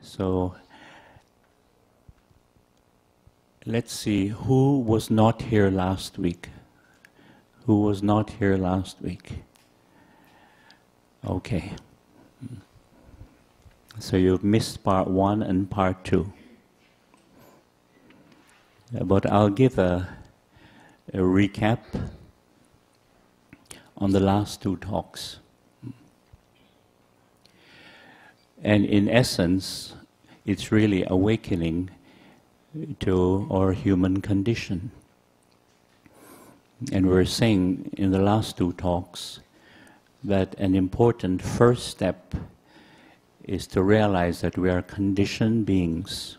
So let's see, who was not here last week? Who was not here last week? Okay. So you've missed part 1 and part 2. But I'll give a recap on the last 2 talks. And in essence, it's really awakening to our human condition. And we're saying in the last 2 talks that an important first step is to realize that we are conditioned beings.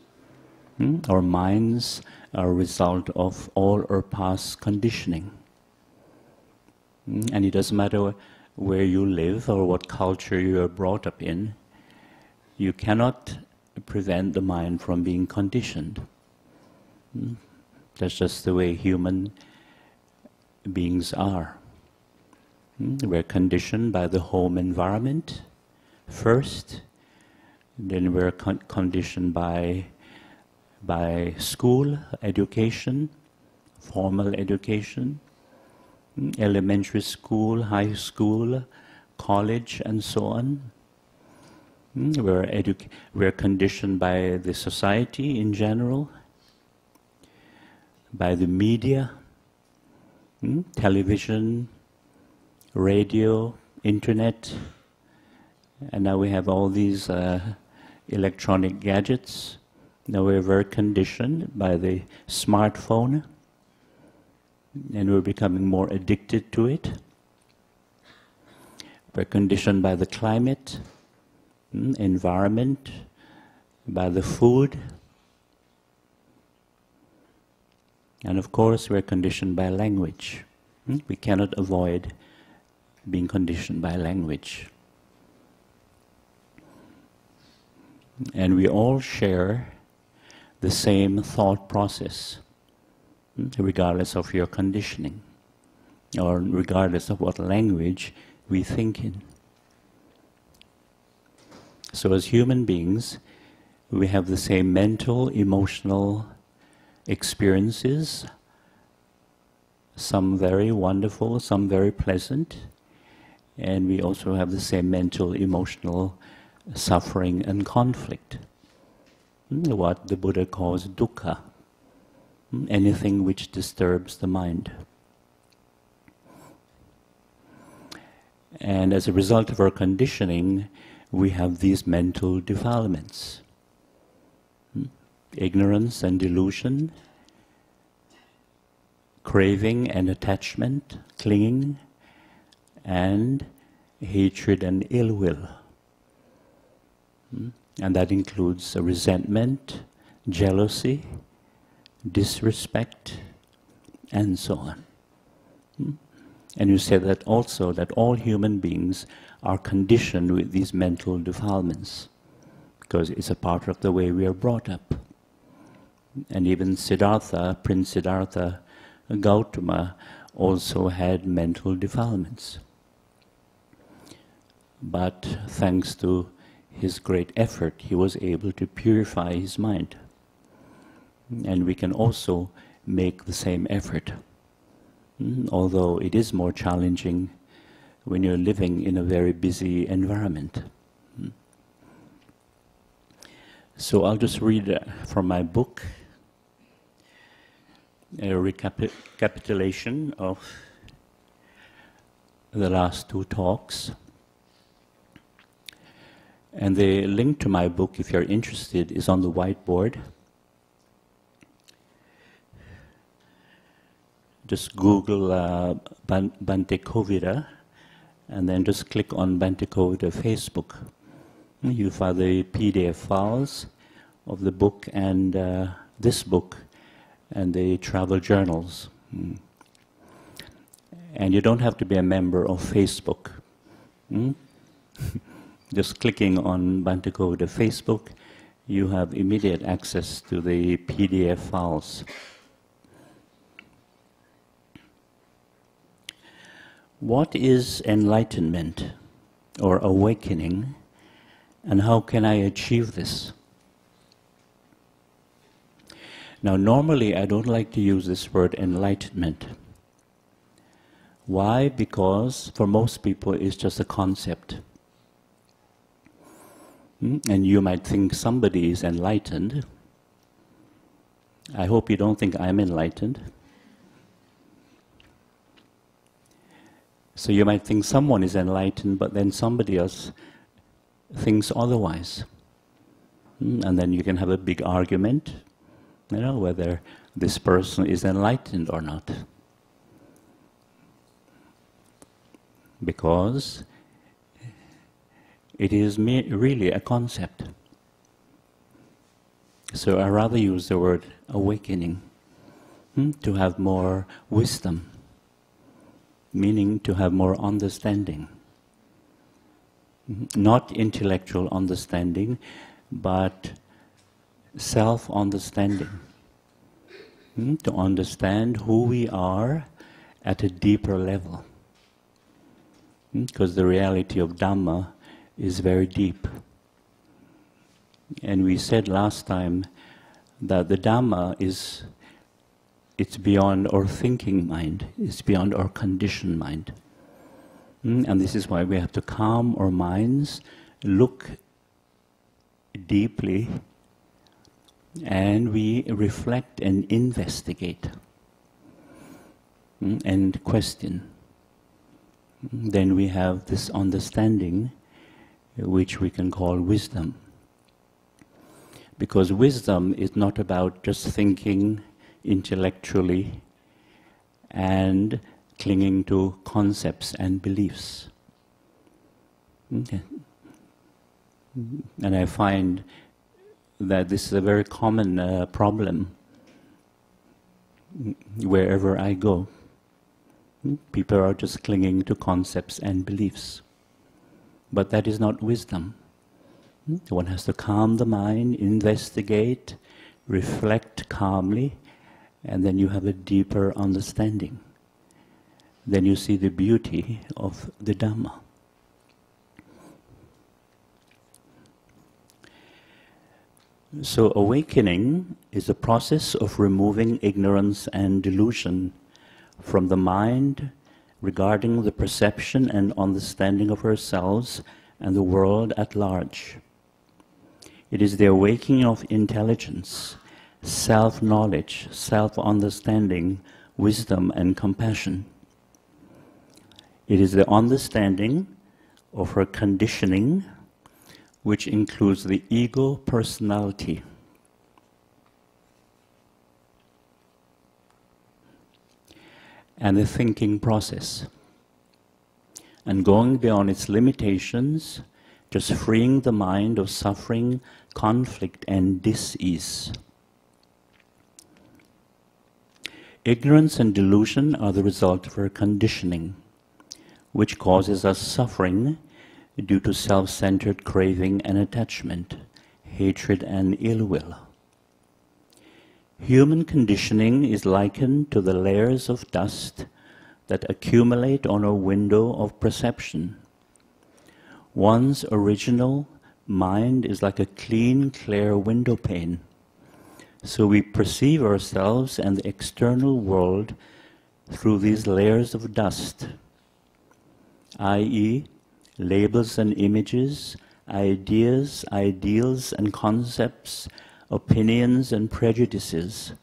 Our minds are a result of all our past conditioning. And it doesn't matter where you live or what culture you are brought up in, you cannot prevent the mind from being conditioned. That's just the way human beings are. We're conditioned by the home environment first, then we're conditioned by school education, formal education, elementary school, high school, college, and so on. We're conditioned by the society in general, by the media, television, radio, internet, and now we have all these electronic gadgets. Now we're very conditioned by the smartphone, and we're becoming more addicted to it. We're conditioned by the climate, environment, by the food, and of course we're conditioned by language. We cannot avoid being conditioned by language. And we all share the same thought process, regardless of your conditioning, or regardless of what language we think in. So as human beings, we have the same mental, emotional experiences, some very wonderful, some very pleasant, and we also have the same mental, emotional suffering and conflict. What the Buddha calls dukkha, anything which disturbs the mind. And as a result of our conditioning, we have these mental defilements. Ignorance and delusion, craving and attachment, clinging, and hatred and ill will. And that includes resentment, jealousy, disrespect, and so on. And you said that also that all human beings are conditioned with these mental defilements, because it's a part of the way we are brought up. And even Siddhartha, Prince Siddhartha Gautama, also had mental defilements. But thanks to his great effort, he was able to purify his mind. And we can also make the same effort, although it is more challenging when you're living in a very busy environment. So I'll just read from my book a recapitulation of the last 2 talks. And the link to my book, if you're interested, is on the whiteboard. Just Google Bhante Kovida, and then just click on Bhante Kovida Facebook. You find the PDF files of the book and this book and the travel journals. And you don't have to be a member of Facebook. Just clicking on Bhante Kovida Facebook, you have immediate access to the PDF files. What is enlightenment or awakening, and how can I achieve this? Now, normally I don't like to use this word enlightenment. Why? Because for most people it's just a concept. And you might think somebody is enlightened. I hope you don't think I'm enlightened. So you might think someone is enlightened, but then somebody else thinks otherwise. And then you can have a big argument, whether this person is enlightened or not. Because it is really a concept. So I rather use the word awakening, to have more wisdom, meaning to have more understanding. Not intellectual understanding, but self-understanding. To understand who we are at a deeper level. Because the reality of Dhamma is very deep. And we said last time that the Dhamma it's beyond our thinking mind, it's beyond our conditioned mind. And this is why we have to calm our minds, look deeply, and we reflect and investigate and question. Then we have this understanding, which we can call wisdom. Because wisdom is not about just thinking intellectually and clinging to concepts and beliefs. Okay. And I find that this is a very common problem wherever I go. People are just clinging to concepts and beliefs. But that is not wisdom. One has to calm the mind, investigate, reflect calmly, and then you have a deeper understanding. Then you see the beauty of the Dhamma. So awakening is a process of removing ignorance and delusion from the mind regarding the perception and understanding of ourselves and the world at large. It is the awakening of intelligence, self-knowledge, self-understanding, wisdom and compassion. It is the understanding of our conditioning, which includes the ego personality. And the thinking process. And going beyond its limitations, just freeing the mind of suffering, conflict and dis-ease. Ignorance and delusion are the result of our conditioning, which causes us suffering due to self-centered craving and attachment, hatred and ill will. Human conditioning is likened to the layers of dust that accumulate on a window of perception. One's original mind is like a clean, clear window pane. So we perceive ourselves and the external world through these layers of dust, i.e., labels and images, ideas, ideals and concepts, opinions and prejudices,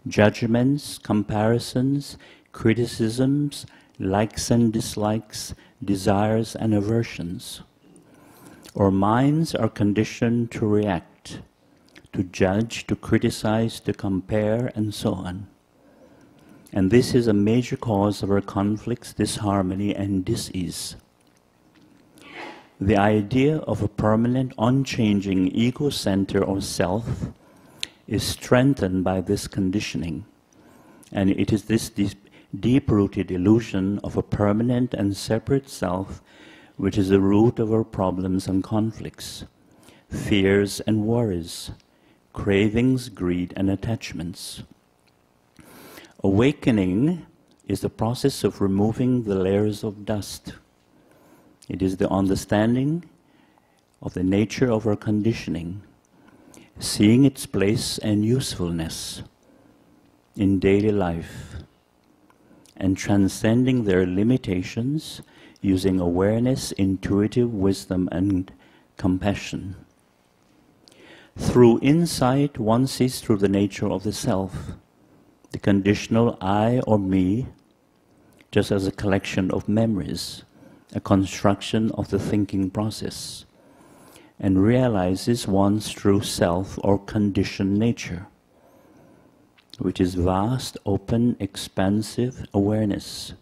judgments, comparisons, criticisms, likes and dislikes, desires and aversions. Our minds are conditioned to react, to judge, to criticize, to compare, and so on. And this is a major cause of our conflicts, disharmony, and dis-ease. The idea of a permanent, unchanging ego center or self is strengthened by this conditioning. And it is this deep-rooted illusion of a permanent and separate self which is the root of our problems and conflicts, fears and worries, cravings, greed and attachments. Awakening is the process of removing the layers of dust. It is the understanding of the nature of our conditioning, seeing its place and usefulness, in daily life and transcending their limitations using awareness, intuitive wisdom, and compassion. Through insight, one sees through the nature of the self, the conditional I or me, just as a collection of memories, a construction of the thinking process, and realizes one's true self or conditioned nature, which is vast, open, expansive awareness,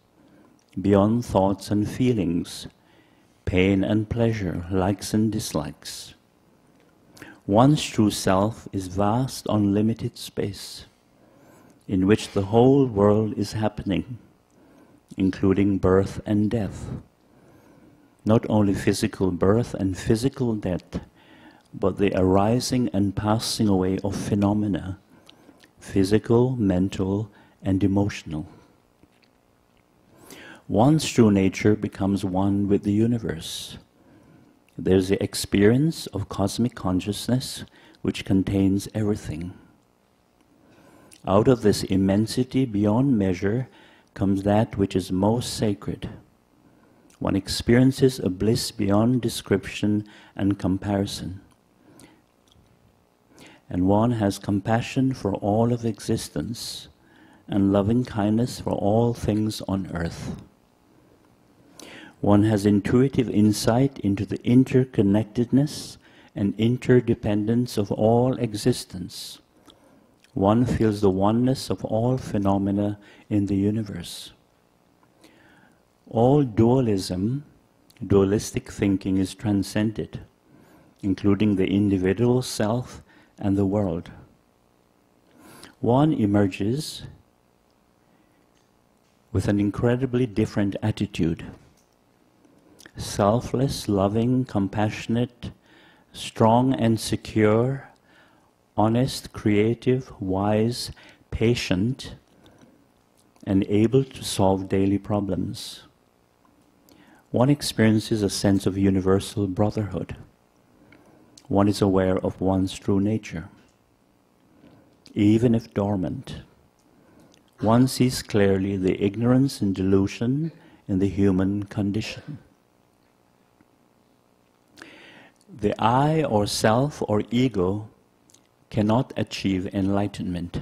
beyond thoughts and feelings, pain and pleasure, likes and dislikes. One's true self is vast, unlimited space, in which the whole world is happening, including birth and death. Not only physical birth and physical death, but the arising and passing away of phenomena, physical, mental, and emotional. One's true nature becomes one with the universe. There's the experience of cosmic consciousness which contains everything. Out of this immensity beyond measure comes that which is most sacred. One experiences a bliss beyond description and comparison. And one has compassion for all of existence and loving kindness for all things on earth. One has intuitive insight into the interconnectedness and interdependence of all existence. One feels the oneness of all phenomena in the universe. All dualism, dualistic thinking is transcended, including the individual self and the world. One emerges with an incredibly different attitude. Selfless, loving, compassionate, strong and secure, honest, creative, wise, patient, and able to solve daily problems. One experiences a sense of universal brotherhood. One is aware of one's true nature. Even if dormant, one sees clearly the ignorance and delusion in the human condition. The I or self or ego cannot achieve enlightenment,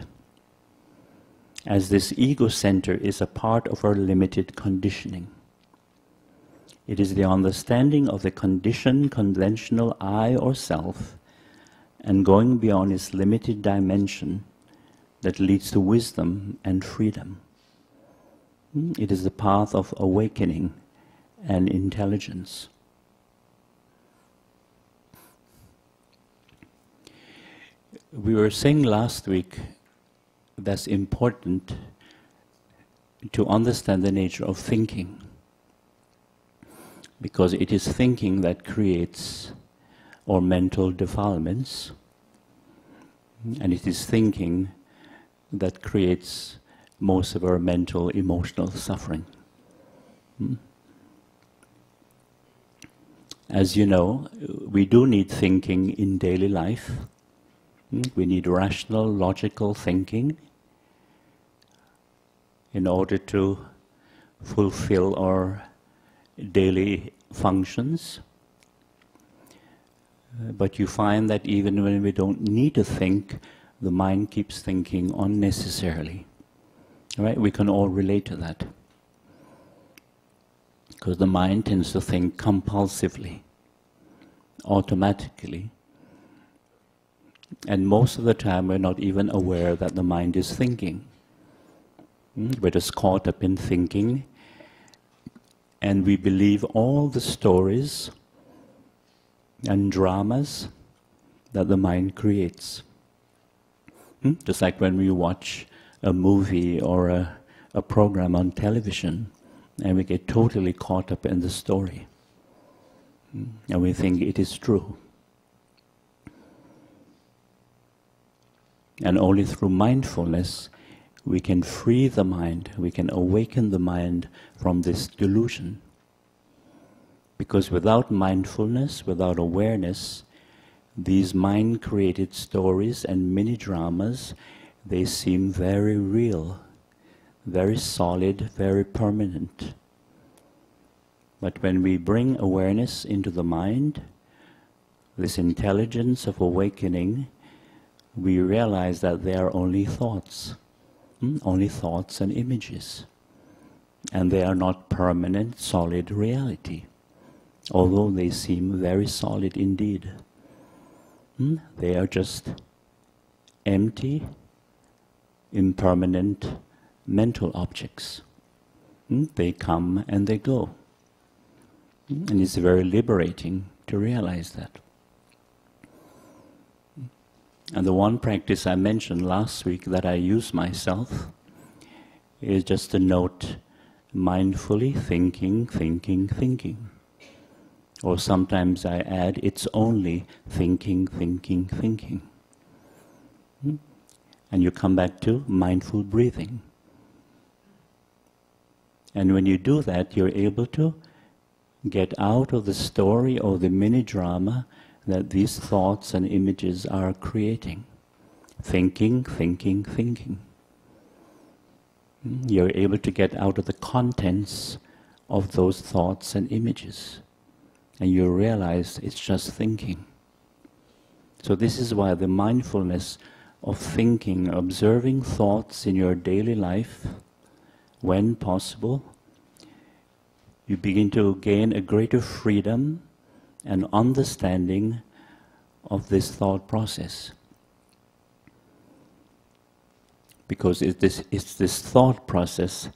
as this ego center is a part of our limited conditioning. It is the understanding of the conditioned, conventional I or self, and going beyond its limited dimension, that leads to wisdom and freedom. It is the path of awakening and intelligence. We were saying last week that's important to understand the nature of thinking, because it is thinking that creates our mental defilements, and it is thinking that creates most of our mental, emotional suffering. As you know, we do need thinking in daily life. We need rational, logical thinking in order to fulfill our daily functions. But you find that even when we don't need to think, the mind keeps thinking unnecessarily. Right? We can all relate to that. Because the mind tends to think compulsively, automatically. And most of the time we're not even aware that the mind is thinking. We're just caught up in thinking, and we believe all the stories and dramas that the mind creates. Just like when we watch a movie or a program on television, and we get totally caught up in the story. And we think it is true. And only through mindfulness we can free the mind, we can awaken the mind from this delusion. Because without mindfulness, without awareness, these mind-created stories and mini-dramas, they seem very real, very solid, very permanent. But when we bring awareness into the mind, this intelligence of awakening, we realize that they are only thoughts and images. And they are not permanent, solid reality, although they seem very solid indeed. They are just empty, impermanent mental objects. They come and they go. And it's very liberating to realize that. And the one practice I mentioned last week that I use myself is just to note mindfully thinking, thinking, thinking. Or sometimes I add, it's only thinking, thinking, thinking. And you come back to mindful breathing. And when you do that, you're able to get out of the story or the mini-drama that these thoughts and images are creating. Thinking, thinking, thinking. You're able to get out of the contents of those thoughts and images. And you realize it's just thinking. So this is why the mindfulness of thinking, observing thoughts in your daily life, when possible, you begin to gain a greater freedom and understanding of this thought process. Because it's this thought process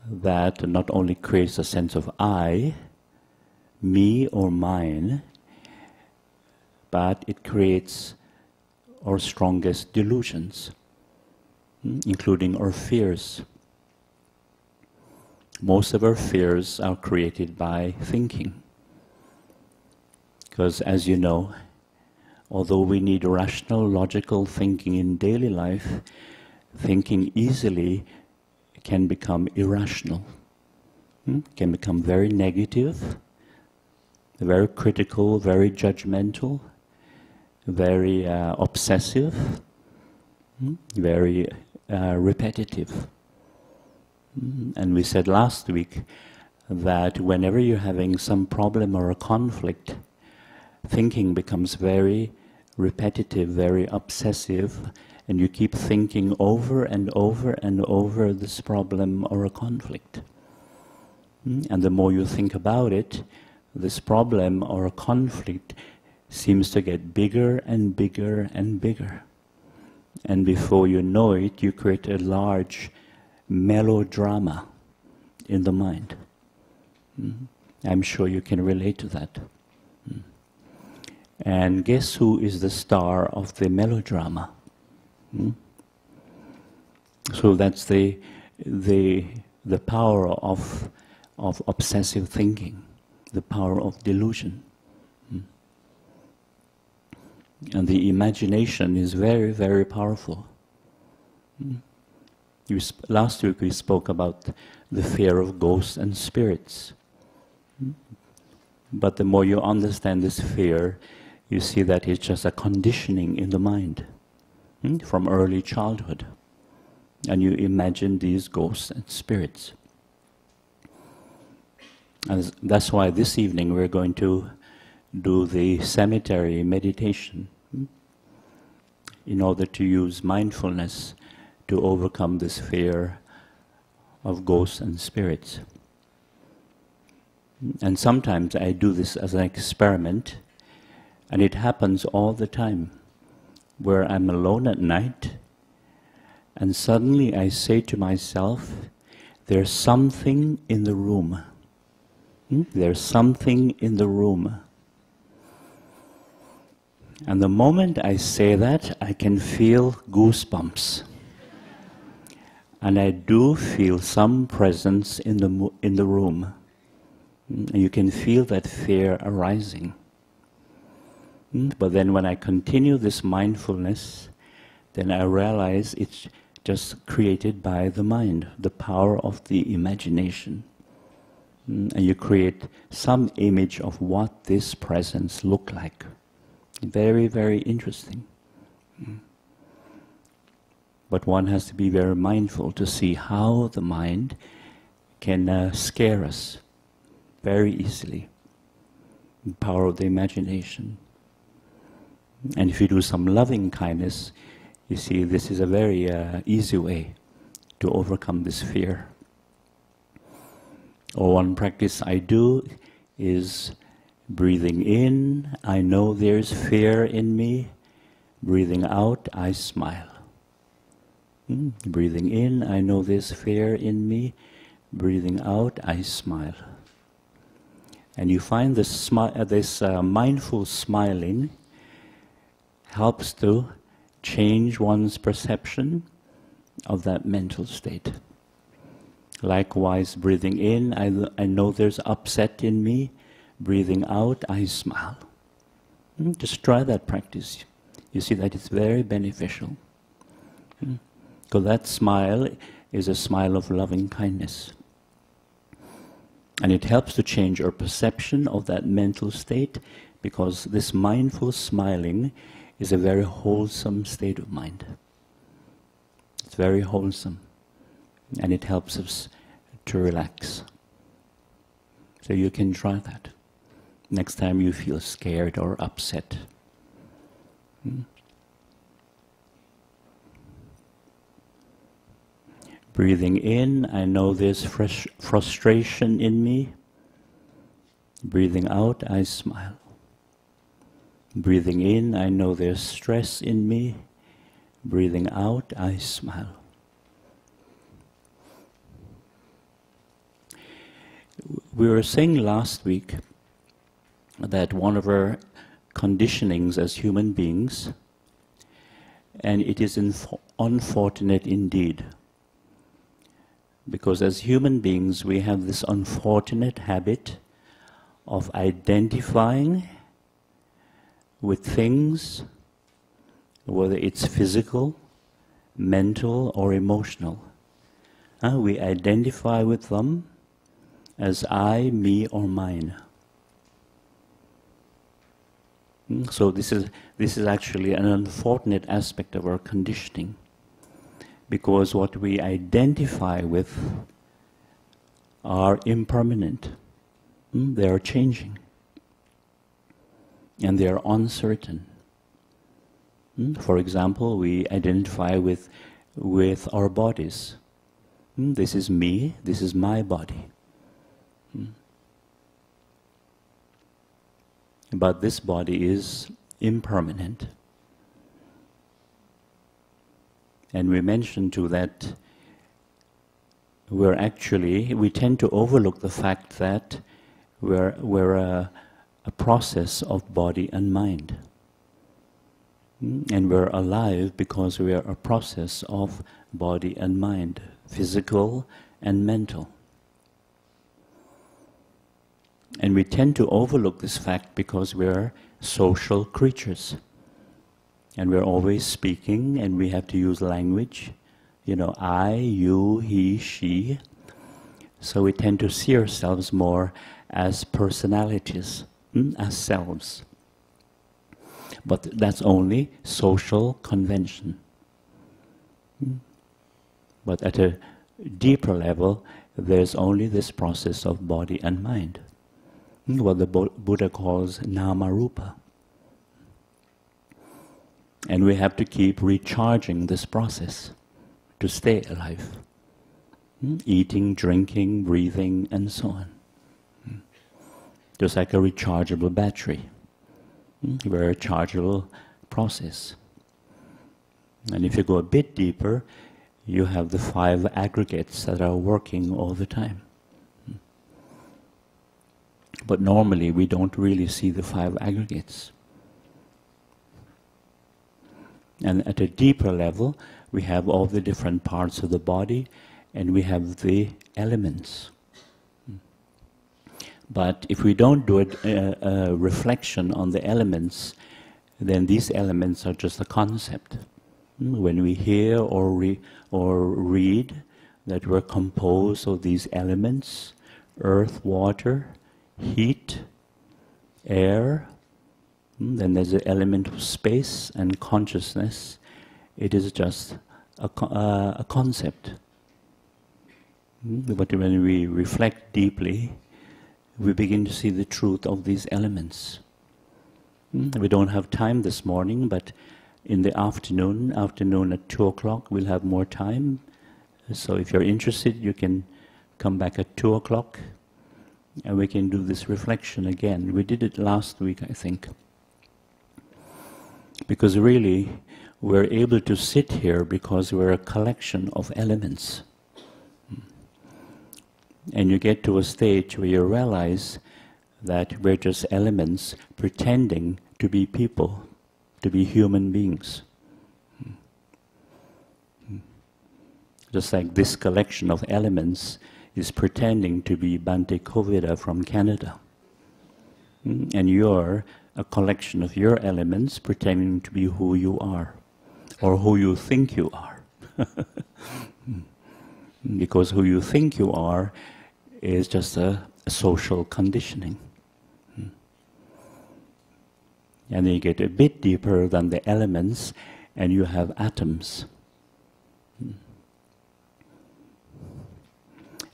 that not only creates a sense of I, me or mine, but it creates our strongest delusions, including our fears. Most of our fears are created by thinking. Because as you know, although we need rational, logical thinking in daily life, thinking easily can become irrational, can become very negative, very critical, very judgmental, very obsessive, very repetitive. And we said last week that whenever you're having some problem or a conflict, thinking becomes very repetitive, very obsessive, and you keep thinking over and over and over this problem or a conflict. And the more you think about it, this problem or a conflict seems to get bigger and bigger and bigger. And before you know it, you create a large melodrama in the mind. I'm sure you can relate to that. And guess who is the star of the melodrama? So that's the power of obsessive thinking, the power of delusion. And the imagination is very, very powerful. Last week we spoke about the fear of ghosts and spirits. But the more you understand this fear, you see that it's just a conditioning in the mind from early childhood. And you imagine these ghosts and spirits. And that's why this evening we're going to do the cemetery meditation in order to use mindfulness to overcome this fear of ghosts and spirits. And sometimes I do this as an experiment, and it happens all the time, where I'm alone at night, and suddenly I say to myself, there's something in the room. There's something in the room. And the moment I say that, I can feel goosebumps. And I do feel some presence in the room. And you can feel that fear arising. But then when I continue this mindfulness, then I realize it's just created by the mind, the power of the imagination. And you create some image of what this presence looks like. Very, very interesting. But one has to be very mindful to see how the mind can scare us very easily. The power of the imagination. And if you do some loving kindness, you see this is a very easy way to overcome this fear. Or one practice I do is breathing in, I know there's fear in me. Breathing out, I smile. Breathing in, I know there's fear in me. Breathing out, I smile. And you find this mindful smiling helps to change one's perception of that mental state. Likewise, breathing in, I know there's upset in me. Breathing out, I smile. Just try that practice. You see that it's very beneficial. Because that smile is a smile of loving kindness. And it helps to change our perception of that mental state, because this mindful smiling is a very wholesome state of mind. It's very wholesome. And it helps us to relax. So you can try that next time you feel scared or upset. Breathing in, I know there's frustration in me. Breathing out, I smile. Breathing in, I know there's stress in me. Breathing out, I smile. We were saying last week that one of our conditionings as human beings, and it is unfortunate indeed, because as human beings we have this unfortunate habit of identifying with things, whether it's physical, mental or emotional. We identify with them as I, me or mine. So this is actually an unfortunate aspect of our conditioning, because what we identify with are impermanent. They are changing. And they are uncertain. For example, we identify with our bodies. This is me, this is my body. But this body is impermanent. And we mentioned too that we tend to overlook the fact that we're a process of body and mind. And we're alive because we are a process of body and mind, physical and mental. And we tend to overlook this fact because we're social creatures. And we're always speaking, and we have to use language. I, you, he, she. So we tend to see ourselves more as personalities, as selves. But that's only social convention. But at a deeper level, there's only this process of body and mind. What the Buddha calls nama-rupa. And we have to keep recharging this process to stay alive. Eating, drinking, breathing, and so on. Just like a rechargeable battery. Very rechargeable process. And if you go a bit deeper, you have the 5 aggregates that are working all the time. But normally we don't really see the 5 aggregates. And at a deeper level, we have all the different parts of the body, and we have the elements. But if we don't do a reflection on the elements, then these elements are just a concept. When we hear or read that we're composed of these elements, earth, water, heat, air, then there's the element of space and consciousness. It is just a concept. But when we reflect deeply, we begin to see the truth of these elements. We don't have time this morning, but in the afternoon at 2 o'clock, we'll have more time. So if you're interested, you can come back at 2 o'clock, and we can do this reflection again. We did it last week, I think. Because really, we're able to sit here because we're a collection of elements. And you get to a stage where you realize that we're just elements pretending to be people, to be human beings. Just like this collection of elements is pretending to be Bhante Kovida from Canada. And you're a collection of your elements pretending to be who you are, or who you think you are. Because who you think you are is just a social conditioning. And then you get a bit deeper than the elements, and you have atoms.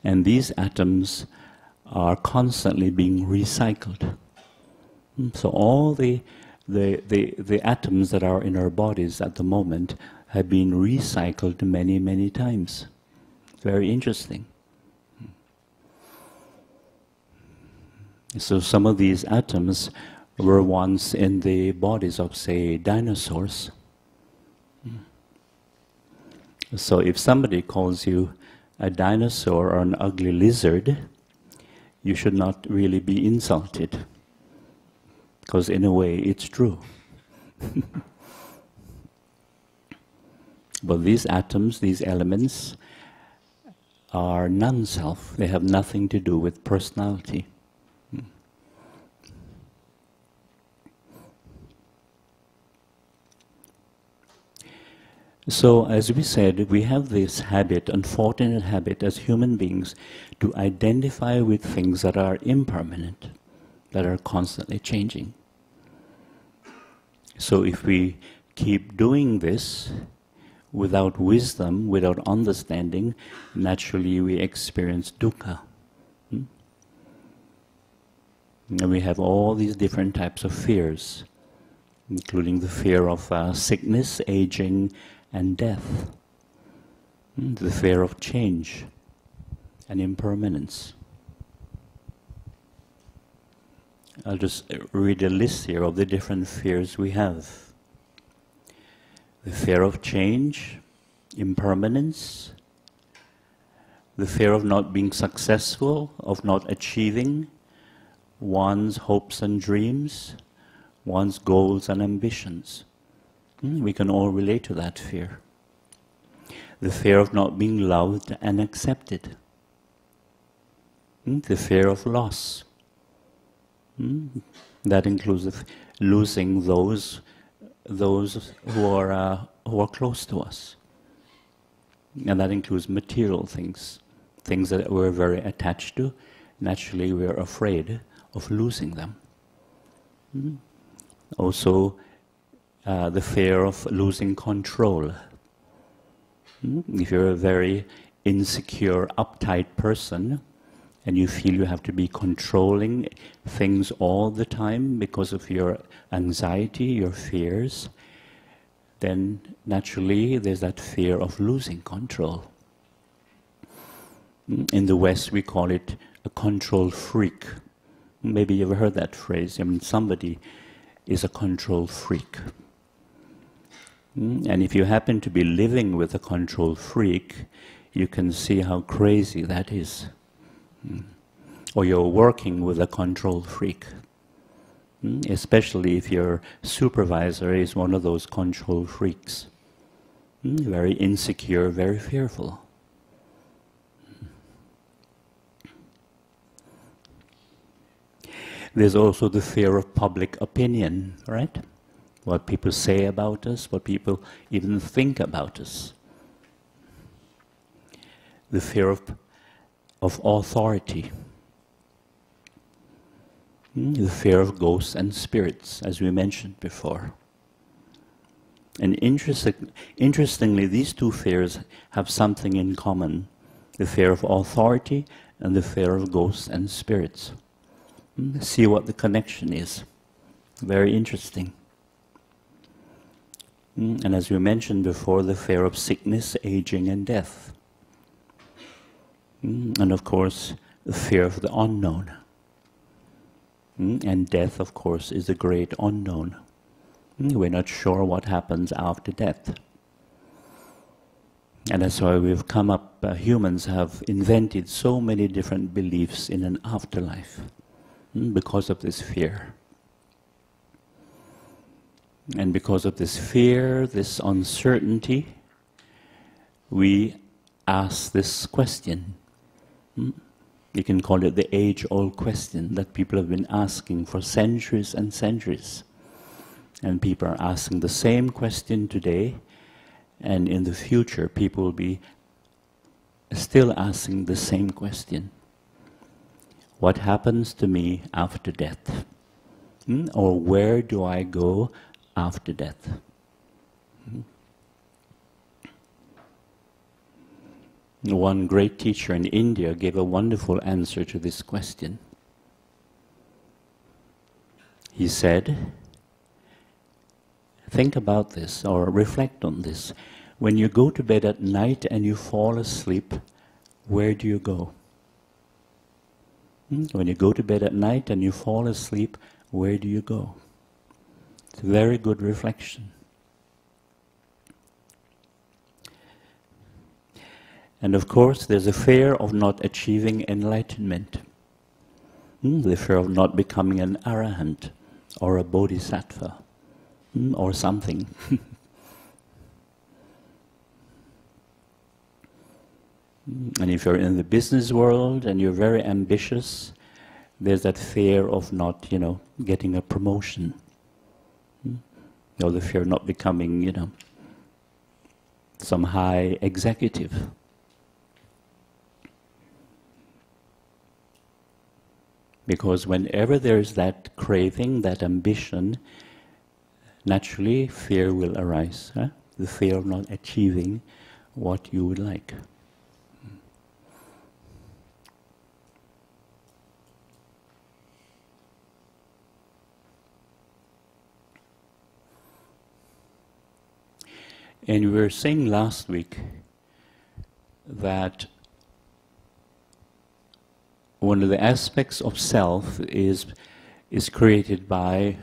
And these atoms are constantly being recycled. So all the atoms that are in our bodies at the moment have been recycled many, many times. Very interesting. So some of these atoms were once in the bodies of, say, dinosaurs. So if somebody calls you a dinosaur or an ugly lizard, you should not really be insulted, because in a way it's true. But these atoms, these elements, are non-self. They have nothing to do with personality. So, as we said, we have this habit, unfortunate habit as human beings, to identify with things that are impermanent, that are constantly changing. So if we keep doing this without wisdom, without understanding, naturally we experience dukkha. And we have all these different types of fears, including the fear of sickness, aging, and death, the fear of change and impermanence. I'll just read a list here of the different fears we have. The fear of change, impermanence, the fear of not being successful, of not achieving one's hopes and dreams, one's goals and ambitions. We can all relate to that fear. The fear of not being loved and accepted. The fear of loss. That includes losing those who are close to us. And that includes material things, things that we're very attached to. Naturally, we're afraid of losing them. Also, the fear of losing control. If you're a very insecure, uptight person, and you feel you have to be controlling things all the time because of your anxiety, your fears, then naturally there's that fear of losing control. In the West we call it a control freak. Maybe you've heard that phrase. I mean, somebody is a control freak. And if you happen to be living with a control freak, you can see how crazy that is. Or you're working with a control freak. Especially if your supervisor is one of those control freaks. Very insecure, very fearful. There's also the fear of public opinion, right? What people say about us, what people even think about us. The fear of authority. The fear of ghosts and spirits, as we mentioned before. And interestingly, these two fears have something in common: the fear of authority and the fear of ghosts and spirits. See what the connection is. Very interesting. And as we mentioned before, the fear of sickness, aging and death. And of course, the fear of the unknown. And death, of course, is the great unknown. We're not sure what happens after death. And that's why we've come up, humans have invented so many different beliefs in an afterlife, because of this fear. And because of this fear, this uncertainty, we ask this question. You can call it the age-old question that people have been asking for centuries and centuries. And people are asking the same question today, and in the future people will be still asking the same question. What happens to me after death? Or where do I go after death? One great teacher in India gave a wonderful answer to this question. He said, think about this or reflect on this. When you go to bed at night and you fall asleep, where do you go? When you go to bed at night and you fall asleep, where do you go? It's a very good reflection. And of course, there's a fear of not achieving enlightenment. The fear of not becoming an arahant or a bodhisattva or something. And if you're in the business world and you're very ambitious, there's that fear of not, getting a promotion. Or the fear of not becoming, some high executive. Because whenever there is that craving, that ambition, naturally fear will arise. The fear of not achieving what you would like. And we were saying last week that one of the aspects of self is created by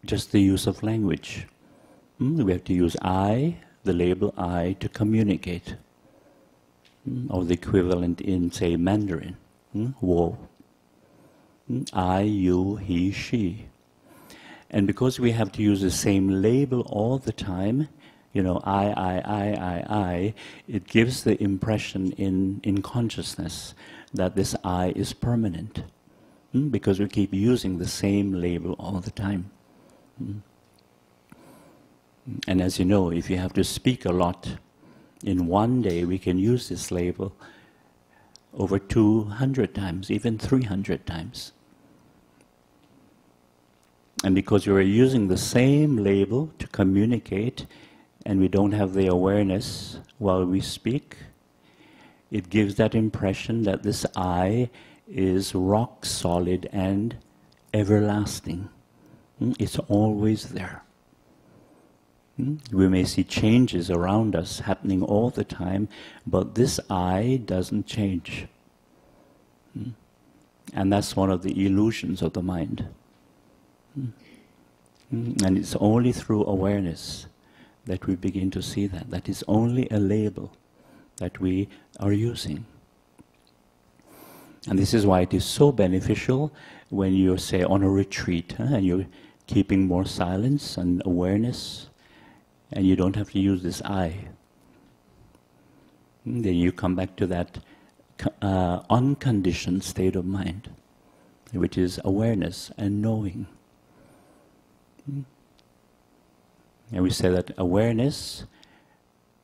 just the use of language. We have to use I, the label I, to communicate. Or the equivalent in, say, Mandarin. Wo. I, you, he, she. And because we have to use the same label all the time, I, it gives the impression in consciousness that this I is permanent, because we keep using the same label all the time. And as you know, if you have to speak a lot, in one day we can use this label over 200 times, even 300 times. And because we are using the same label to communicate, and we don't have the awareness while we speak, it gives that impression that this I is rock solid and everlasting. It's always there. We may see changes around us happening all the time, but this I doesn't change. And that's one of the illusions of the mind. And it's only through awareness that we begin to see that. That is only a label that we are using. And this is why it is so beneficial when you're, say, on a retreat, and you're keeping more silence and awareness, and you don't have to use this I. Then you come back to that unconditioned state of mind, which is awareness and knowing. And we say that awareness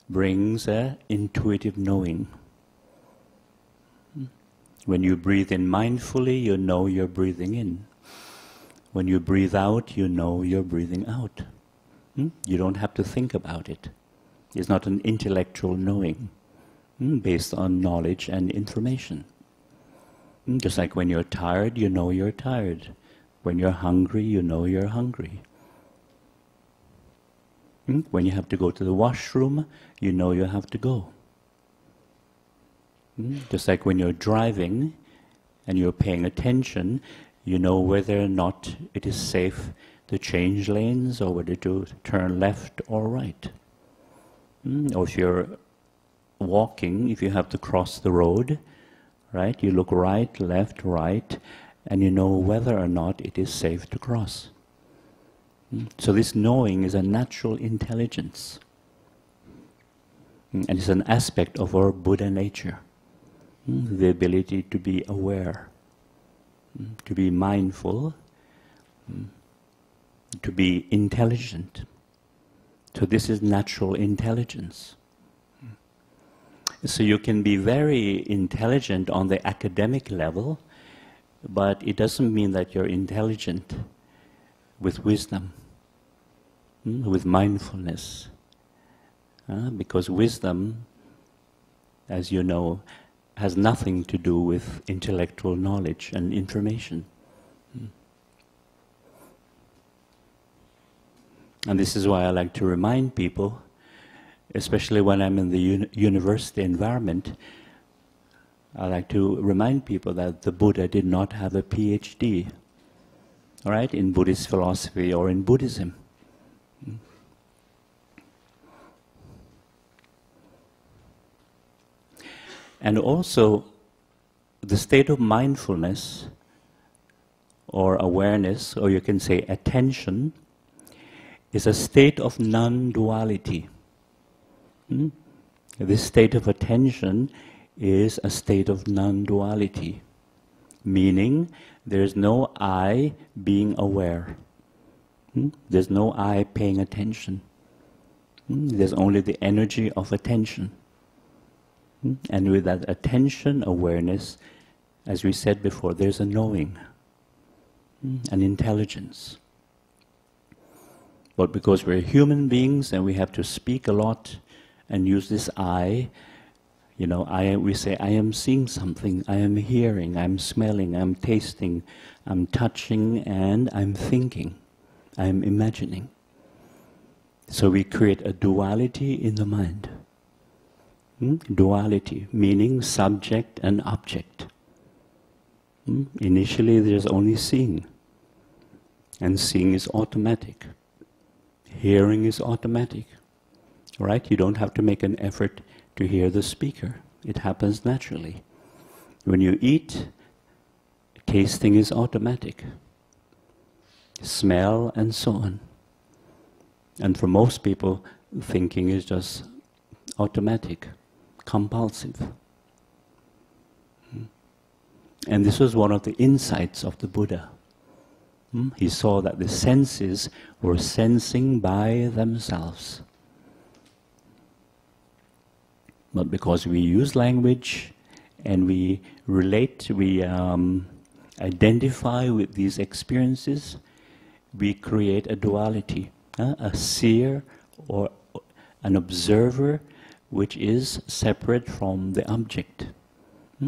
brings intuitive knowing. When you breathe in mindfully, you know you're breathing in. When you breathe out, you know you're breathing out. You don't have to think about it. It's not an intellectual knowing based on knowledge and information. Just like when you're tired, you know you're tired. When you're hungry, you know you're hungry. When you have to go to the washroom, you know you have to go. Just like when you're driving and you're paying attention, you know whether or not it is safe to change lanes or whether to turn left or right. Or if you're walking, if you have to cross the road, right, you look right, left, right, and you know whether or not it is safe to cross. So this knowing is a natural intelligence. And it's an aspect of our Buddha nature. The ability to be aware, to be mindful, to be intelligent. So this is natural intelligence. So you can be very intelligent on the academic level, but it doesn't mean that you're intelligent with wisdom, with mindfulness. Because wisdom, as you know, has nothing to do with intellectual knowledge and information. And this is why I like to remind people, especially when I'm in the university environment, I like to remind people that the Buddha did not have a PhD, all right, in Buddhist philosophy or in Buddhism. And also, the state of mindfulness or awareness, or you can say attention, is a state of non-duality. This state of attention is a state of non-duality, meaning there's no I being aware. There's no I paying attention. There's only the energy of attention. And with that attention, awareness, as we said before, there's a knowing, an intelligence. But because we're human beings and we have to speak a lot and use this I, you know, we say, I am seeing something, I am hearing, I'm smelling, I'm tasting, I'm touching, and I'm thinking, I'm imagining. So we create a duality in the mind. Duality, meaning subject and object. Initially there's only seeing, and seeing is automatic. Hearing is automatic, right? You don't have to make an effort to hear the speaker. It happens naturally. When you eat, tasting is automatic. Smell and so on. And for most people, thinking is just automatic, compulsive. And this was one of the insights of the Buddha. He saw that the senses were sensing by themselves. But because we use language and we relate, we identify with these experiences, we create a duality, a seer or an observer which is separate from the object.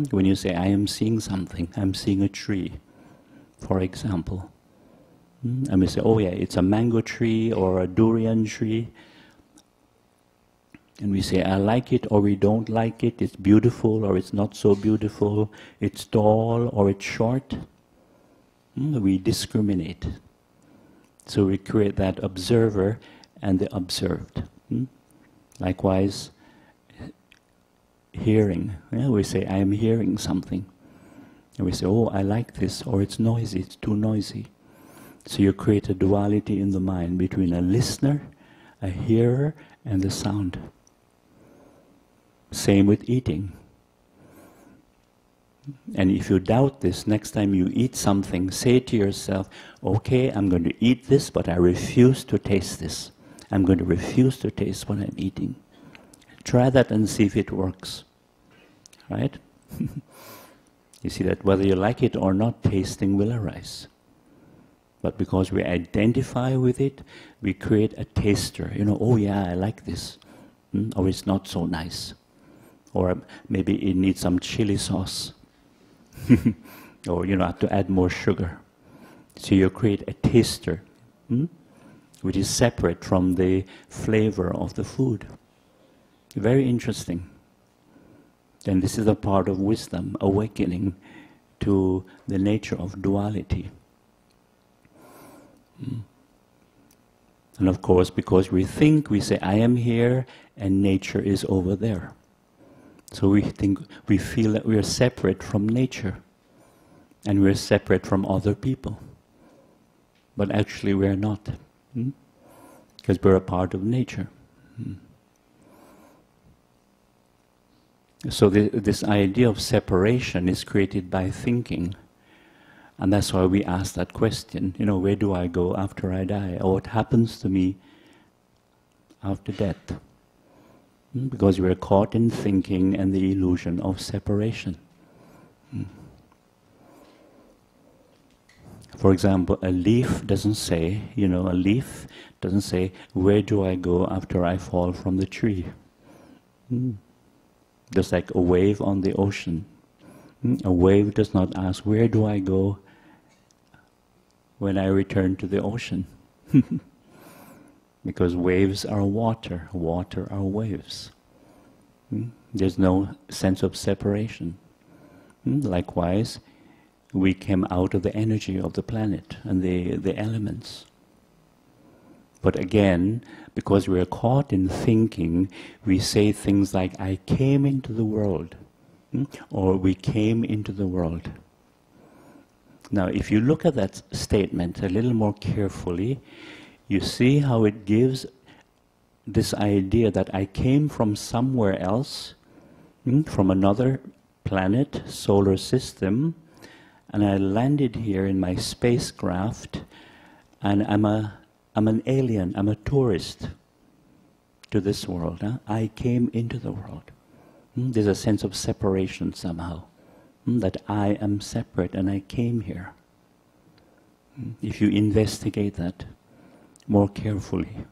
When you say, I am seeing something, I'm seeing a tree, for example. And we say, oh yeah, it's a mango tree or a durian tree. And we say, I like it or we don't like it, it's beautiful or it's not so beautiful, it's tall or it's short. We discriminate. So we create that observer and the observed. Likewise, hearing. We say, I am hearing something. And we say, oh, I like this, or it's noisy, it's too noisy. So you create a duality in the mind between a listener, a hearer, and the sound. Same with eating. And if you doubt this, next time you eat something, say to yourself, okay, I'm going to eat this, but I refuse to taste this. I'm going to refuse to taste what I'm eating. Try that and see if it works. Right? You see that whether you like it or not, tasting will arise. But because we identify with it, we create a taster. Oh yeah, I like this. Or it's not so nice. Or maybe it needs some chili sauce. Or have to add more sugar. So you create a taster, which is separate from the flavor of the food. Very interesting. And this is a part of wisdom, awakening to the nature of duality. And of course, because we think, we say, I am here and nature is over there. So we feel that we are separate from nature and we are separate from other people. But actually we are not, because we're a part of nature. So this idea of separation is created by thinking. And that's why we ask that question, where do I go after I die? Or what happens to me after death? Because we're caught in thinking and the illusion of separation. For example, a leaf doesn't say, where do I go after I fall from the tree? Just like a wave on the ocean. A wave does not ask, where do I go when I return to the ocean? Because waves are water, water are waves. There's no sense of separation. Likewise, we came out of the energy of the planet and the elements. But again, because we are caught in thinking, we say things like, I came into the world, or we came into the world. Now, if you look at that statement a little more carefully, you see how it gives this idea that I came from somewhere else, from another planet, solar system, and I landed here in my spacecraft, and I'm an alien, I'm a tourist to this world. I came into the world. There's a sense of separation somehow, that I am separate and I came here. If you investigate that more carefully.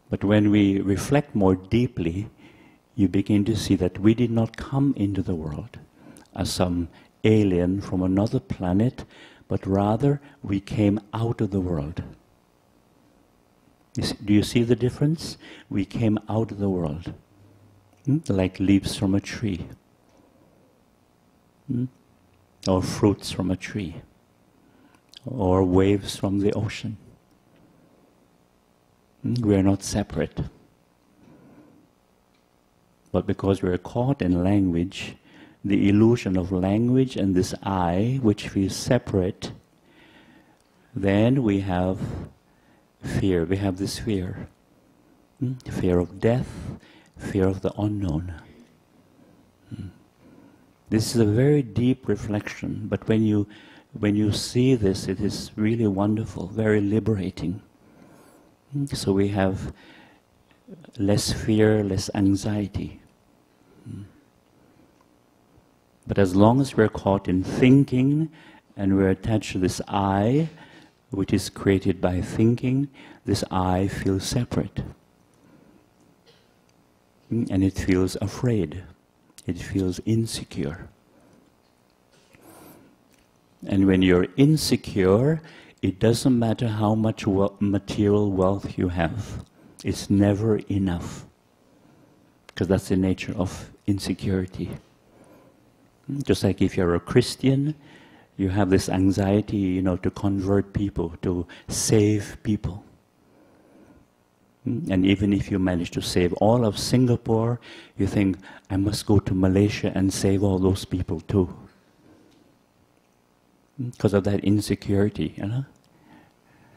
But when we reflect more deeply, you begin to see that we did not come into the world as some alien from another planet, but rather we came out of the world. Do you see the difference? We came out of the world, like leaves from a tree, or fruits from a tree, or waves from the ocean. We are not separate. But because we are caught in language, the illusion of language and this I, which feels separate, then we have fear. We have this fear. Fear of death, fear of the unknown. This is a very deep reflection, but when you see this, it is really wonderful, very liberating. So we have less fear, less anxiety. But as long as we're caught in thinking and we're attached to this I, which is created by thinking, this I feels separate. And it feels afraid. It feels insecure. And when you're insecure, it doesn't matter how much material wealth you have. It's never enough. Because that's the nature of insecurity. Just like if you're a Christian, you have this anxiety, to convert people, to save people. And even if you manage to save all of Singapore, you think, I must go to Malaysia and save all those people too. Because of that insecurity,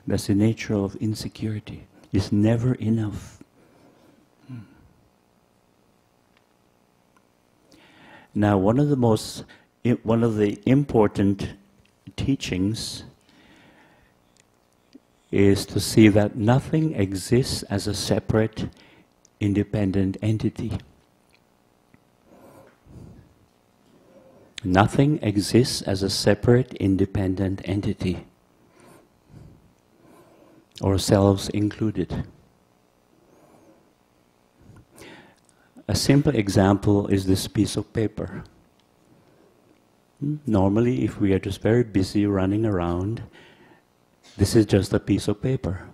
That's the nature of insecurity. It's never enough. Now, one of the important teachings is to see that nothing exists as a separate, independent entity. Nothing exists as a separate, independent entity, ourselves included. A simple example is this piece of paper. Normally, if we are just very busy running around, this is just a piece of paper.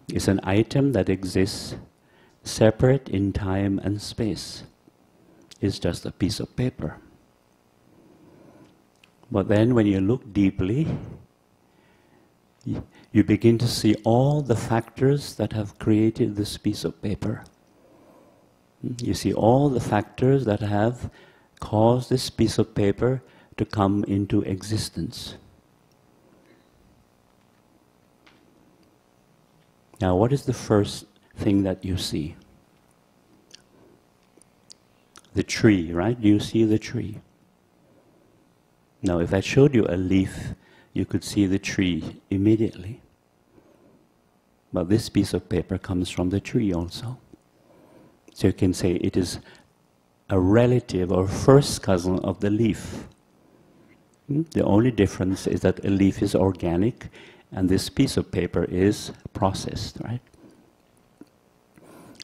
It's an item that exists separate in time and space. It's just a piece of paper. But then when you look deeply, you begin to see all the factors that have created this piece of paper. You see all the factors that have caused this piece of paper to come into existence. Now, what is the first thing that you see? The tree, right? You see the tree. Now, if I showed you a leaf, you could see the tree immediately. But this piece of paper comes from the tree also. So you can say it is a relative or first cousin of the leaf. The only difference is that a leaf is organic and this piece of paper is processed, right?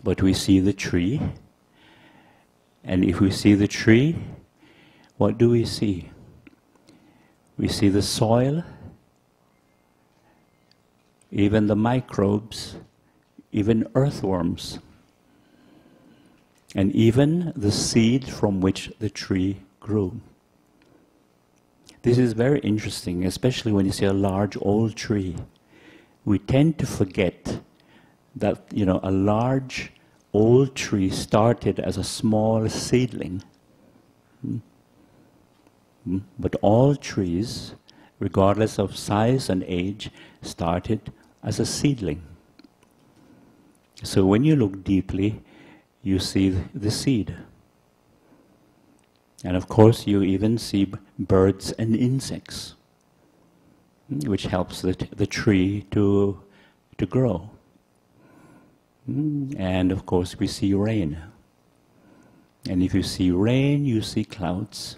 But we see the tree, and if we see the tree, what do we see? We see the soil, even the microbes, even earthworms, and even the seed from which the tree grew. This is very interesting, especially when you see a large old tree. We tend to forget that, a large old tree started as a small seedling. But all trees, regardless of size and age, started as a seedling. So when you look deeply, you see the seed. And of course you even see birds and insects, which helps the tree to grow. And of course we see rain. And if you see rain, you see clouds.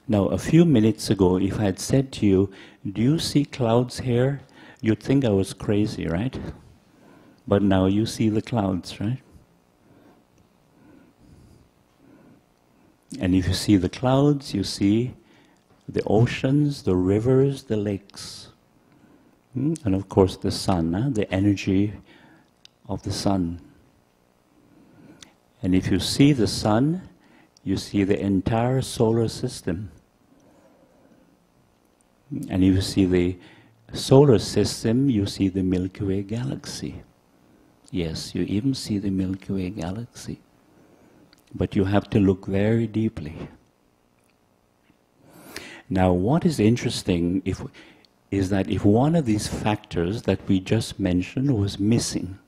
Now, a few minutes ago, if I had said to you, do you see clouds here? You'd think I was crazy, right? But now you see the clouds, right? And if you see the clouds, you see the oceans, the rivers, the lakes. And of course the sun, the energy of the sun. And if you see the sun, you see the entire solar system. And if you see the solar system, you see the Milky Way galaxy. Yes, you even see the Milky Way galaxy. But you have to look very deeply. Now, what is interesting is that if one of these factors that we just mentioned was missing,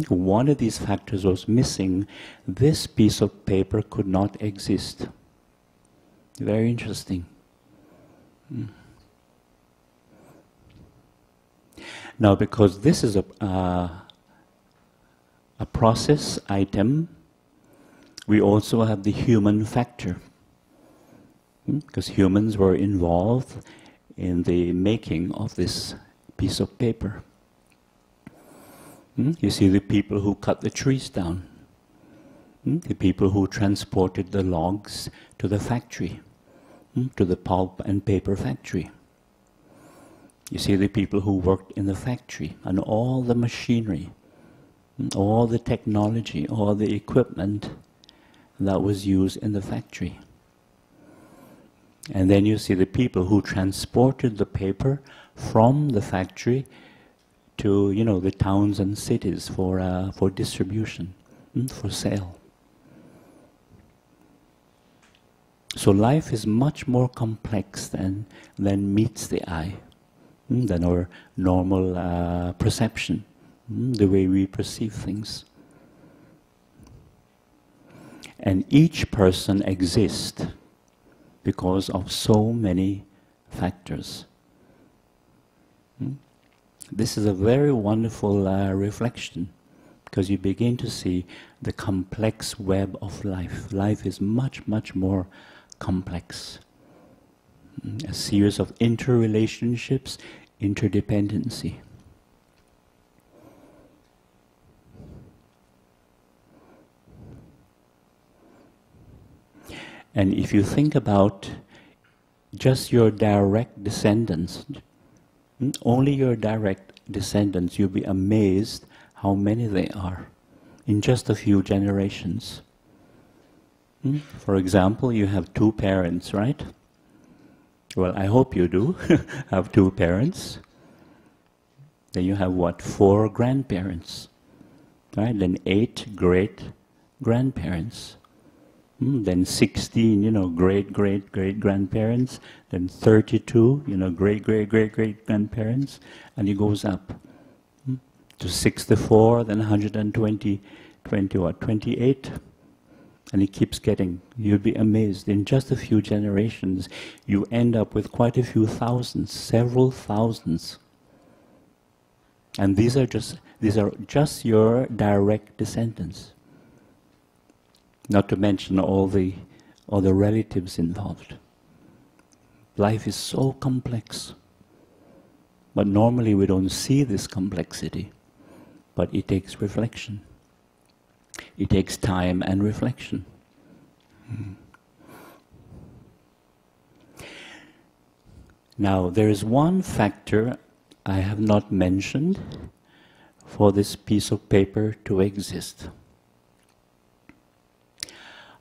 one of these factors was missing, this piece of paper could not exist. Very interesting. Now, because this is a process item, we also have the human factor. Because humans were involved in the making of this piece of paper. You see the people who cut the trees down, the people who transported the logs to the factory, to the pulp and paper factory. You see the people who worked in the factory and all the machinery, all the technology, all the equipment that was used in the factory. And then you see the people who transported the paper from the factory to, the towns and cities for distribution, for sale. So life is much more complex than meets the eye, than our normal perception, the way we perceive things. And each person exists because of so many factors. This is a very wonderful reflection, because you begin to see the complex web of life. Life is much, much more complex. A series of interrelationships, interdependency. And if you think about just your direct descendants, only your direct descendants, you'll be amazed how many they are in just a few generations. For example, you have two parents, right? Well, I hope you do have two parents. Then you have what? 4 grandparents, right? Then 8 great-grandparents. Then 16, great-great-great-grandparents. Then 32, great-great-great-great-grandparents. And it goes up to 64, then 120, 28. And it keeps getting, you'll be amazed, in just a few generations, you end up with quite a few thousands, several thousands. And these are just your direct descendants. Not to mention all the relatives involved. Life is so complex. But normally we don't see this complexity. But it takes reflection. It takes time and reflection. Now, there is one factor I have not mentioned for this piece of paper to exist.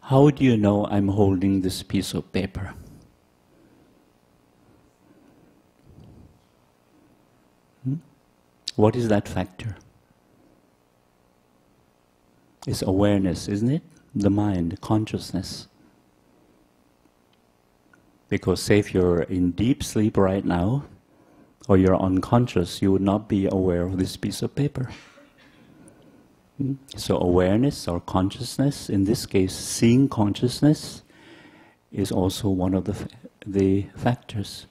How do you know I'm holding this piece of paper? What is that factor? It's awareness, isn't it? The mind, consciousness. Because say if you're in deep sleep right now, or you're unconscious, you would not be aware of this piece of paper. So awareness or consciousness, in this case seeing consciousness, is also one of the factors.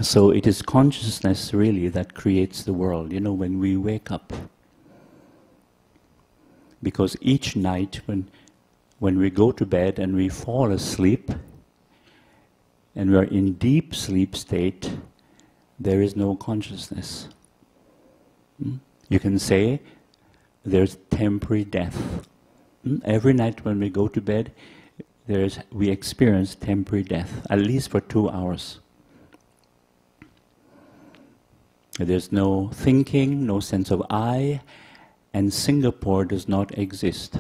So it is consciousness really that creates the world, when we wake up. Because each night when we go to bed and we fall asleep, and we are in deep sleep state, there is no consciousness. You can say there's temporary death. Every night when we go to bed, we experience temporary death, at least for 2 hours. There's no thinking, no sense of I, and Singapore does not exist.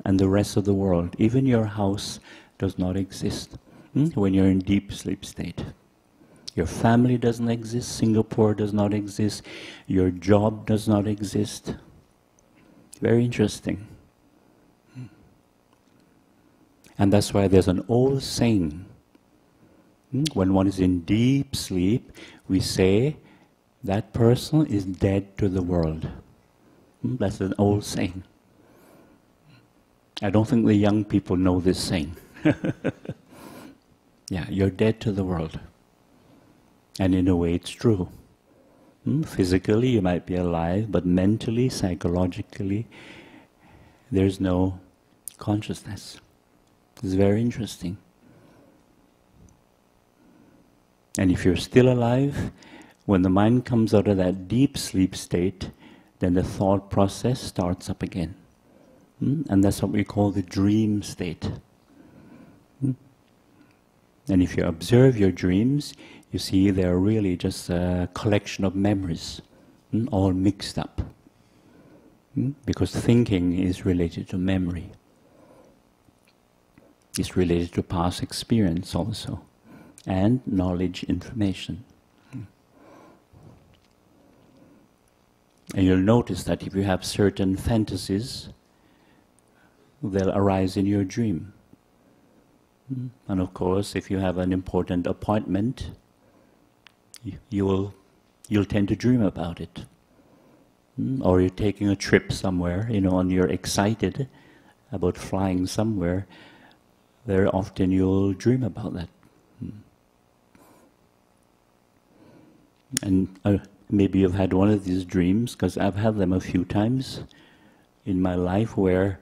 And the rest of the world, even your house, does not exist when you're in deep sleep state. Your family doesn't exist, Singapore does not exist, your job does not exist. Very interesting. And that's why there's an old saying. When one is in deep sleep, we say, that person is dead to the world. That's an old saying. I don't think the young people know this saying. Yeah, you're dead to the world. And in a way it's true. Physically you might be alive, but mentally, psychologically, there's no consciousness. It's very interesting. And if you're still alive, when the mind comes out of that deep sleep state, then the thought process starts up again. And that's what we call the dream state. And if you observe your dreams, you see they're really just a collection of memories, all mixed up. Because thinking is related to memory. It's related to past experience also, and knowledge, information. And you'll notice that if you have certain fantasies, they'll arise in your dream. And of course, if you have an important appointment, you'll tend to dream about it. Or you're taking a trip somewhere, and you're excited about flying somewhere, very often you'll dream about that. And maybe you've had one of these dreams, because I've had them a few times in my life, where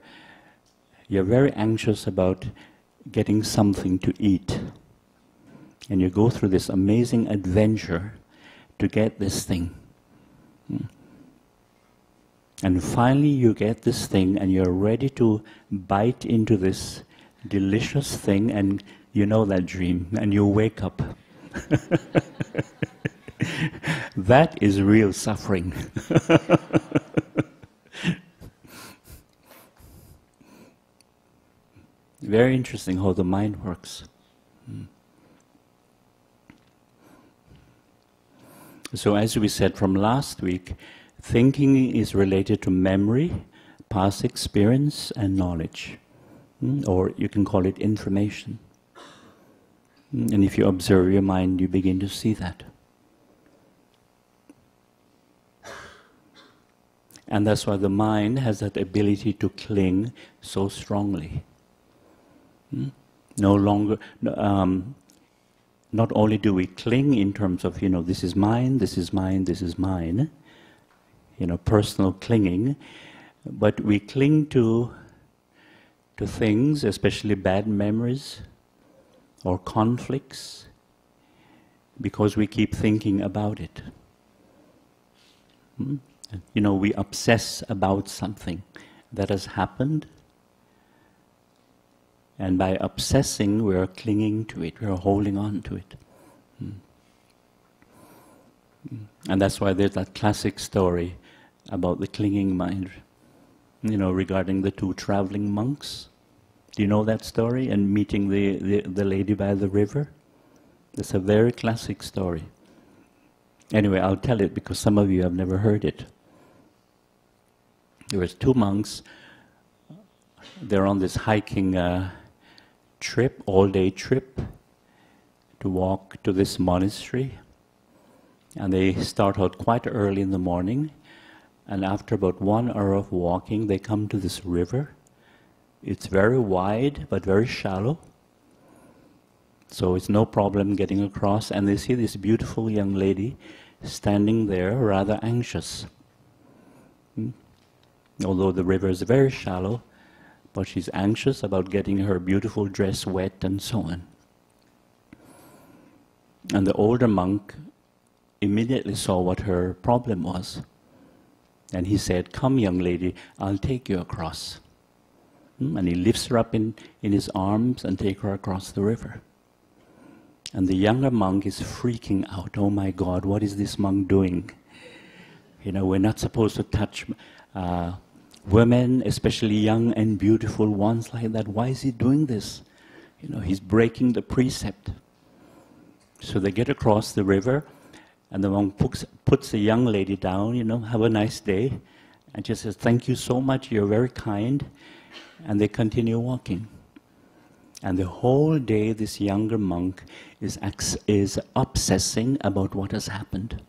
you're very anxious about getting something to eat. And you go through this amazing adventure to get this thing. And finally you get this thing and you're ready to bite into this delicious thing, and you know that dream, and you wake up. That is real suffering. Very interesting how the mind works. So as we said from last week, thinking is related to memory, past experience, and knowledge. Or you can call it information. And if you observe your mind, you begin to see that. And that's why the mind has that ability to cling so strongly. No longer, not only do we cling in terms of, this is mine, this is mine, this is mine, personal clinging, but we cling to things, especially bad memories or conflicts, because we keep thinking about it. We obsess about something that has happened, and by obsessing, we are clinging to it, we are holding on to it. And that's why there's that classic story about the clinging mind, regarding the two traveling monks. Do you know that story? And meeting the lady by the river? It's a very classic story. Anyway, I'll tell it because some of you have never heard it. There was two monks. They're on this hiking trip, all-day trip, to walk to this monastery. And they start out quite early in the morning, and after about 1 hour of walking, they come to this river. It's very wide, but very shallow. So it's no problem getting across, and they see this beautiful young lady standing there, rather anxious. Although the river is very shallow, but she's anxious about getting her beautiful dress wet and so on. And the older monk immediately saw what her problem was. And he said, "Come, young lady, I'll take you across." And he lifts her up in his arms and takes her across the river. And the younger monk is freaking out. Oh my God, what is this monk doing? We're not supposed to touch women, especially young and beautiful ones like that. Why is he doing this? He's breaking the precept. So they get across the river, and the monk puts the young lady down, have a nice day. And she says, "Thank you so much, you're very kind." And they continue walking. And the whole day this younger monk is obsessing about what has happened.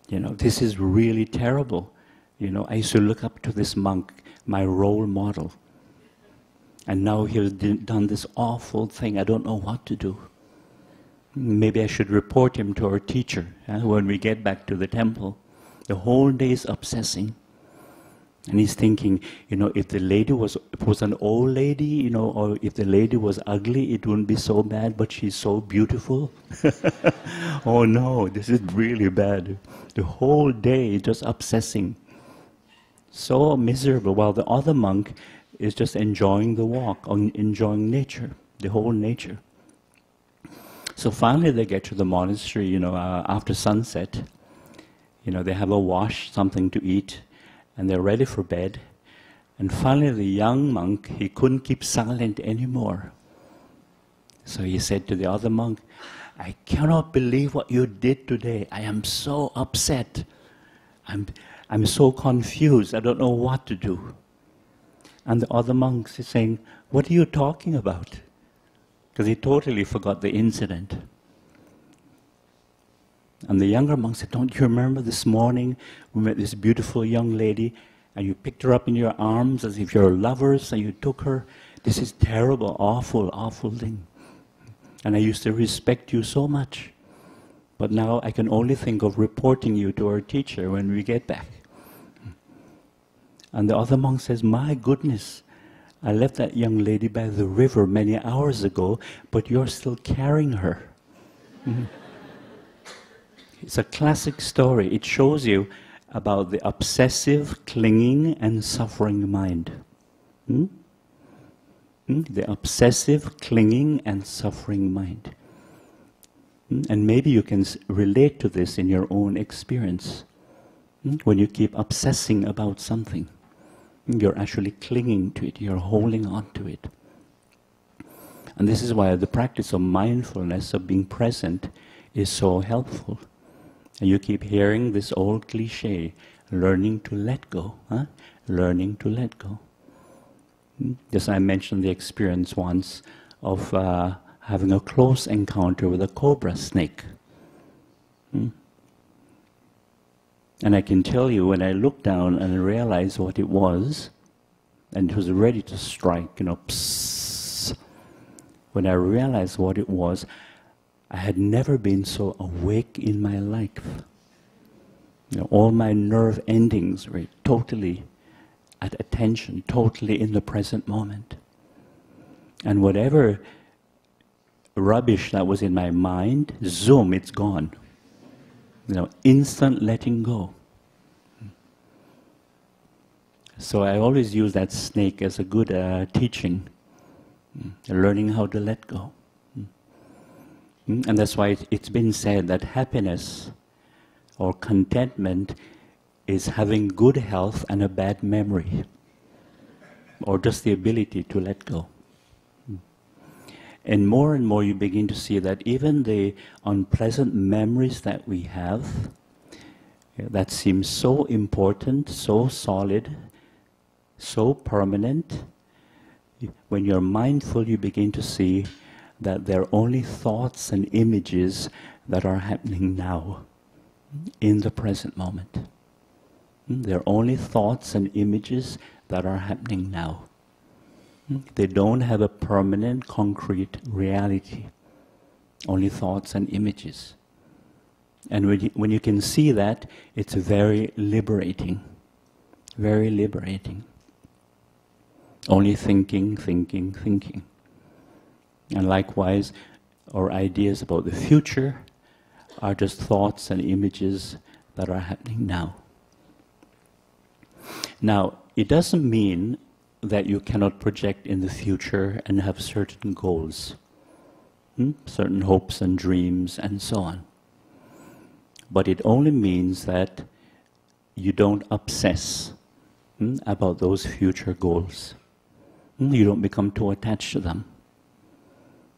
This is really terrible. I used to look up to this monk, my role model. And now he's done this awful thing, I don't know what to do. Maybe I should report him to our teacher when we get back to the temple. The whole day is obsessing. And he's thinking, if the lady was an old lady, or if the lady was ugly, it wouldn't be so bad, but she's so beautiful. Oh no, this is really bad. The whole day just obsessing. So miserable, while the other monk is just enjoying the walk, enjoying nature, the whole nature. So finally they get to the monastery, after sunset. They have a wash, something to eat, and they're ready for bed. And finally the young monk, he couldn't keep silent anymore. So he said to the other monk, "I cannot believe what you did today. I am so upset. I'm so confused. I don't know what to do." And the other monk is saying, "What are you talking about?" Because he totally forgot the incident. And the younger monk said, "Don't you remember this morning we met this beautiful young lady and you picked her up in your arms as if you're lovers and you took her? This is terrible, awful, awful thing. And I used to respect you so much. But now I can only think of reporting you to our teacher when we get back. And the other monk says, my goodness, I left that young lady by the river many hours ago, but you're still carrying her. It's a classic story. It shows you about the obsessive, clinging and suffering mind. The obsessive, clinging and suffering mind. And maybe you can relate to this in your own experience. When you keep obsessing about something, you're actually clinging to it, you're holding on to it. And this is why the practice of mindfulness, of being present, is so helpful. And you keep hearing this old cliche, learning to let go, learning to let go. Just I mentioned the experience once of having a close encounter with a cobra snake. And I can tell you, when I looked down and realized what it was, and it was ready to strike, psst. When I realized what it was, I had never been so awake in my life. All my nerve endings were totally at attention, totally in the present moment. And whatever rubbish that was in my mind, zoom, it's gone. Instant letting go. So I always use that snake as a good teaching, learning how to let go. And that's why it's been said that happiness or contentment is having good health and a bad memory, or just the ability to let go. And more you begin to see that even the unpleasant memories that we have, that seem so important, so solid, so permanent, when you're mindful, you begin to see that they're only thoughts and images that are happening now, in the present moment. They're only thoughts and images that are happening now. They don't have a permanent, concrete reality. Only thoughts and images. And when you can see that, it's very liberating. Very liberating. Only thinking, thinking, thinking. And likewise, our ideas about the future are just thoughts and images that are happening now. Now, it doesn't mean that you cannot project in the future and have certain goals, certain hopes and dreams and so on. But it only means that you don't obsess about those future goals. You don't become too attached to them.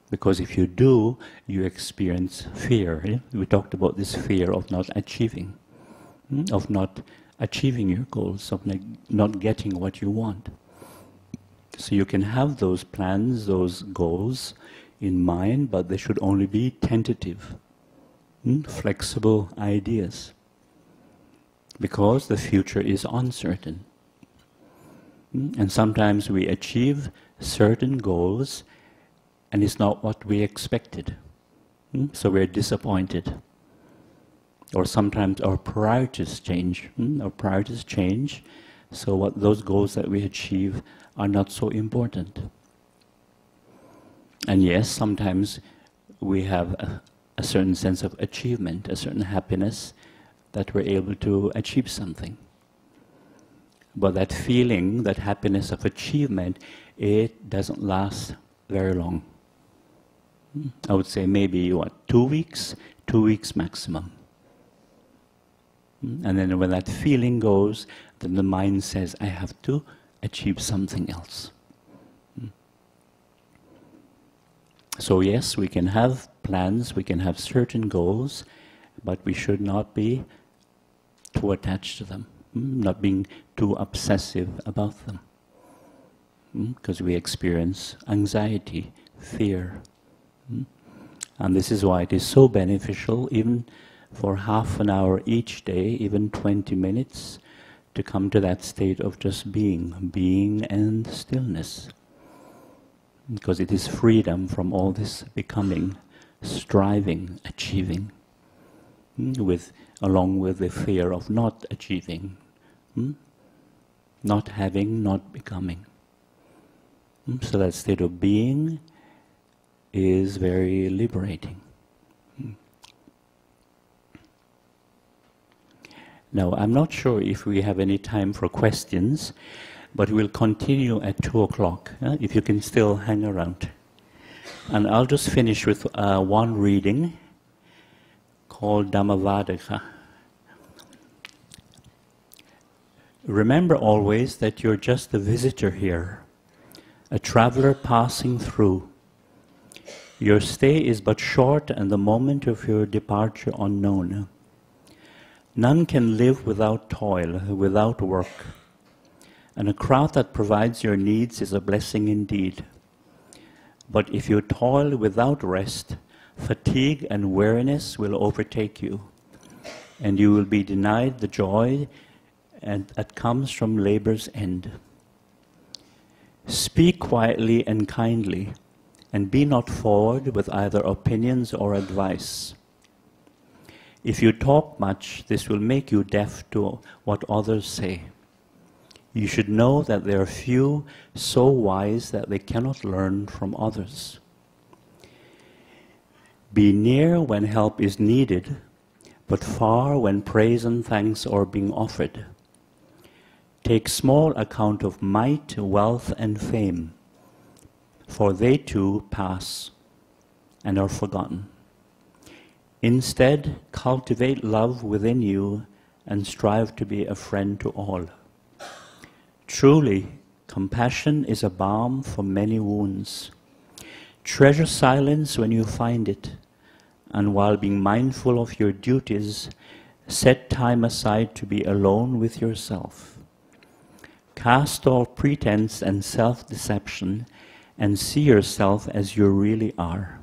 Because if you do, you experience fear. We talked about this fear of not achieving, of not achieving your goals, of not getting what you want. So you can have those plans, those goals in mind, but they should only be tentative, flexible ideas. Because the future is uncertain. And sometimes we achieve certain goals and it's not what we expected. So we're disappointed. Or sometimes our priorities change. Our priorities change, so what those goals that we achieve are not so important. And yes, sometimes we have a certain sense of achievement, a certain happiness that we're able to achieve something. But that feeling, that happiness of achievement, it doesn't last very long. I would say maybe, 2 weeks? 2 weeks maximum. And then when that feeling goes, then the mind says, I have to achieve something else. So yes, we can have plans, we can have certain goals, but we should not be too attached to them, not being too obsessive about them. Because we experience anxiety, fear. And this is why it is so beneficial, even for half an hour each day, even 20 minutes, to come to that state of just being and stillness. Because it is freedom from all this becoming, striving, achieving. along with the fear of not achieving, not having, not becoming. So that state of being is very liberating. Now, I'm not sure if we have any time for questions, but we'll continue at 2 o'clock, if you can still hang around. And I'll just finish with one reading called Dhammavadaka. Remember always that you're just a visitor here, a traveler passing through. Your stay is but short and the moment of your departure unknown. None can live without toil, without work. And a crowd that provides your needs is a blessing indeed. But if you toil without rest, fatigue and weariness will overtake you, and you will be denied the joy that comes from labor's end. Speak quietly and kindly, and be not forward with either opinions or advice. If you talk much, this will make you deaf to what others say. You should know that there are few so wise that they cannot learn from others. Be near when help is needed, but far when praise and thanks are being offered. Take small account of might, wealth, and fame, for they too pass and are forgotten. Instead, cultivate love within you and strive to be a friend to all. Truly, compassion is a balm for many wounds. Treasure silence when you find it, and while being mindful of your duties, set time aside to be alone with yourself. Cast off pretense and self-deception and see yourself as you really are.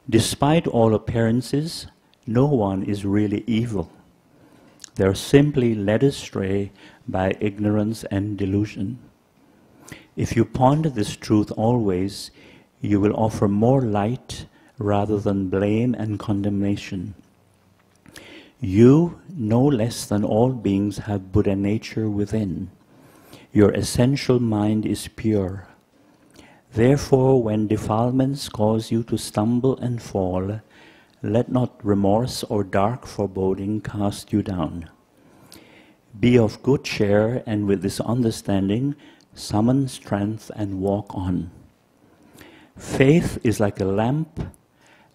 Despite all appearances, no one is really evil. They are simply led astray by ignorance and delusion. If you ponder this truth always, you will offer more light rather than blame and condemnation. You, no less than all beings, have Buddha nature within. Your essential mind is pure. Therefore, when defilements cause you to stumble and fall, let not remorse or dark foreboding cast you down. Be of good cheer, and with this understanding, summon strength and walk on. Faith is like a lamp,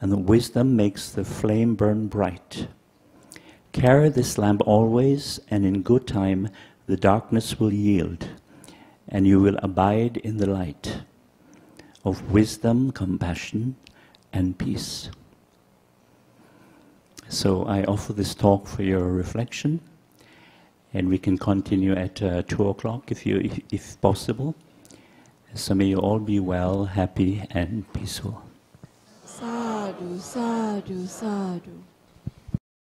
and wisdom makes the flame burn bright. Carry this lamp always, and in good time the darkness will yield, and you will abide in the light of wisdom, compassion, and peace. So I offer this talk for your reflection, and we can continue at 2 o'clock if possible. So may you all be well, happy, and peaceful. Sadhu, sadhu, sadhu.